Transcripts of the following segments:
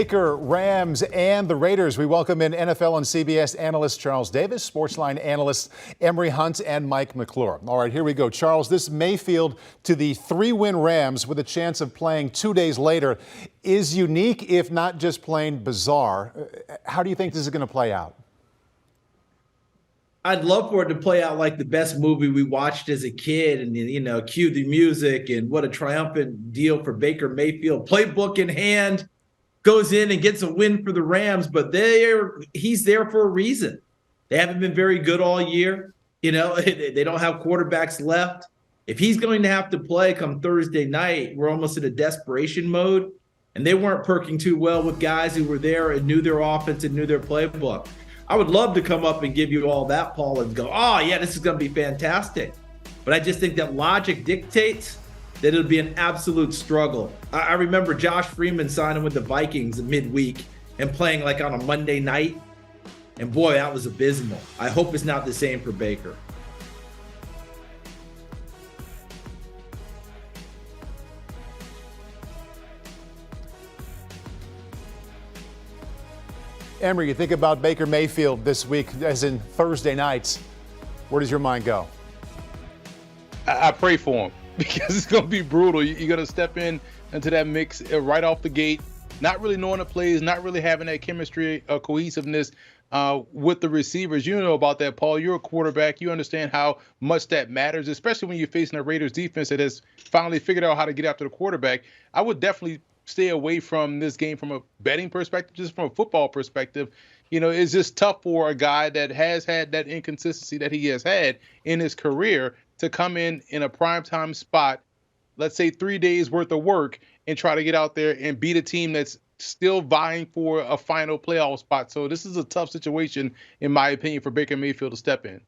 Baker, Rams, and the Raiders. We welcome in NFL on CBS analyst Charles Davis, Sportsline analysts Emory Hunt, and Mike McClure. All right, here we go. Charles, this Mayfield to the 3-win Rams with a chance of playing 2 days later is unique, if not just plain bizarre. How do you think this is going to play out? I'd love for it to play out like the best movie we watched as a kid and, cue the music and what a triumphant deal for Baker Mayfield. Playbook in hand, goes in and gets a win for the Rams, but he's there for a reason. They haven't been very good all year. They don't have quarterbacks left. If he's going to have to play come Thursday night, we're almost in a desperation mode, and they weren't perking too well with guys who were there and knew their offense and knew their playbook. I would love to come up and give you all that, Paul, and go, oh, yeah, this is going to be fantastic. But I just think that logic dictates that it'll be an absolute struggle. I remember Josh Freeman signing with the Vikings midweek and playing like on a Monday night. And boy, that was abysmal. I hope it's not the same for Baker. Emory, you think about Baker Mayfield this week, as in Thursday nights. Where does your mind go? I pray for him because it's going to be brutal. You're going to step into that mix right off the gate, not really knowing the plays, not really having that chemistry or cohesiveness with the receivers. You know about that, Paul. You're a quarterback. You understand how much that matters, especially when you're facing a Raiders defense that has finally figured out how to get after the quarterback. I would definitely stay away from this game from a betting perspective, just from a football perspective. It's just tough for a guy that has had that inconsistency that he has had in his career to come in a primetime spot, let's say 3 days worth of work, and try to get out there and beat a team that's still vying for a final playoff spot. So this is a tough situation, in my opinion, for Baker Mayfield to step in.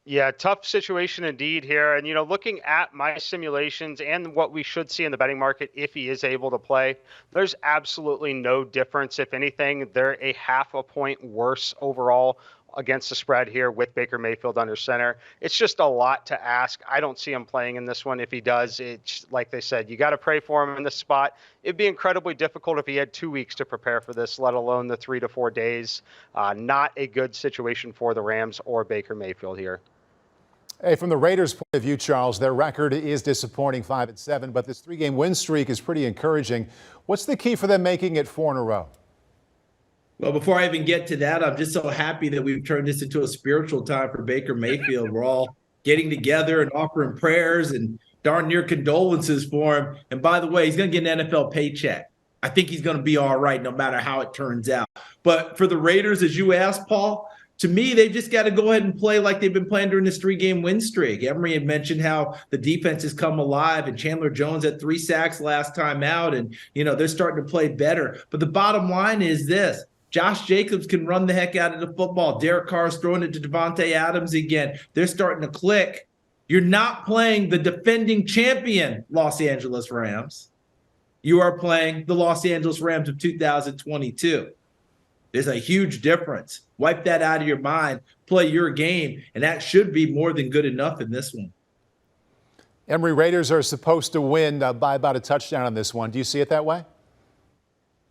Yeah, tough situation indeed here. And, looking at my simulations and what we should see in the betting market if he is able to play, there's absolutely no difference. If anything, they're a half a point worse overall against the spread here with Baker Mayfield under center. It's just a lot to ask. I don't see him playing in this one. If he does, it's like they said, you got to pray for him in this spot. It'd be incredibly difficult if he had 2 weeks to prepare for this, let alone the 3 to 4 days. Not a good situation for the Rams or Baker Mayfield here. Hey, from the Raiders' point of view, Charles, their record is disappointing, 5-7, but this 3-game win streak is pretty encouraging. What's the key for them making it 4 in a row? Well, before I even get to that, I'm just so happy that we've turned this into a spiritual time for Baker Mayfield. We're all getting together and offering prayers and darn near condolences for him. And by the way, he's going to get an NFL paycheck. I think he's going to be all right no matter how it turns out. But for the Raiders, as you asked, Paul, to me, they've just got to go ahead and play like they've been playing during this 3-game win streak. Emory had mentioned how the defense has come alive, and Chandler Jones had 3 sacks last time out, and, they're starting to play better. But the bottom line is this. Josh Jacobs can run the heck out of the football. Derek Carr's throwing it to Davante Adams again. They're starting to click. You're not playing the defending champion Los Angeles Rams. You are playing the Los Angeles Rams of 2022. There's a huge difference. Wipe that out of your mind. Play your game, and that should be more than good enough in this one. Emory, Raiders are supposed to win by about a touchdown on this one. Do you see it that way?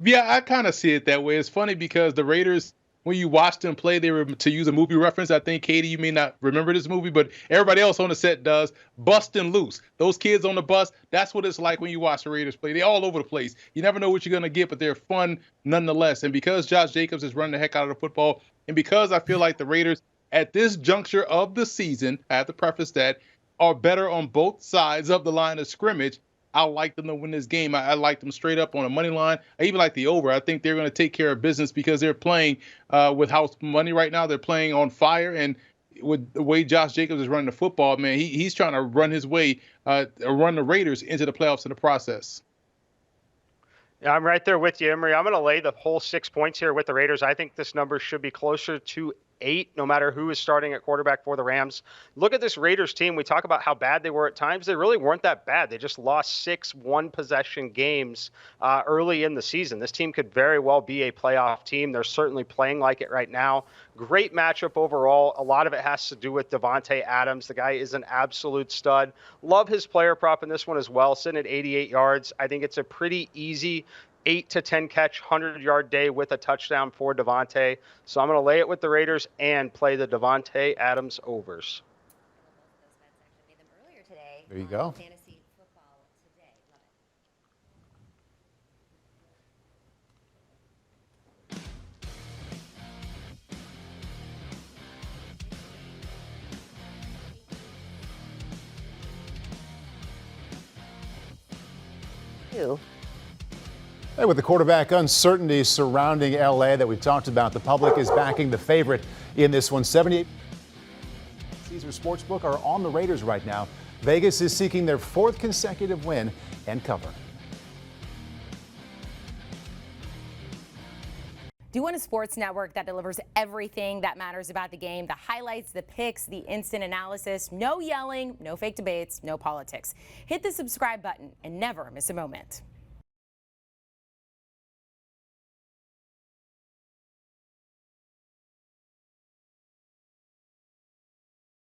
Yeah, I kind of see it that way. It's funny because the Raiders, when you watch them play, they were, to use a movie reference, I think, Katie, you may not remember this movie, but everybody else on the set does, busting loose. Those kids on the bus, that's what it's like when you watch the Raiders play. They're all over the place. You never know what you're going to get, but they're fun nonetheless. And because Josh Jacobs is running the heck out of the football, and because I feel like the Raiders, at this juncture of the season, I have to preface that, are better on both sides of the line of scrimmage, I like them to win this game. I like them straight up on a money line. I even like the over. I think they're going to take care of business because they're playing with house money right now. They're playing on fire. And with the way Josh Jacobs is running the football, man, he's trying to run his way, run the Raiders into the playoffs in the process. Yeah, I'm right there with you, Emory. I'm going to lay the whole 6 points here with the Raiders. I think this number should be closer to 8, no matter who is starting at quarterback for the Rams. Look at this Raiders team. We talk about how bad they were at times. They really weren't that bad. They just lost 6 one-possession games early in the season. This team could very well be a playoff team. They're certainly playing like it right now. Great matchup overall. A lot of it has to do with Davante Adams. The guy is an absolute stud. Love his player prop in this one as well, sitting at 88 yards. I think it's a pretty easy 8 to 10 catch, 100-yard day with a touchdown for Devontae. So I'm going to lay it with the Raiders and play the Devontae Adams overs. There you go. Hey, with the quarterback uncertainty surrounding LA that we've talked about, the public is backing the favorite in this one. 78 Caesar Sportsbook are on the Raiders right now. Vegas is seeking their 4th consecutive win and cover. Do you want a sports network that delivers everything that matters about the game? The highlights, the picks, the instant analysis, no yelling, no fake debates, no politics. Hit the subscribe button and never miss a moment.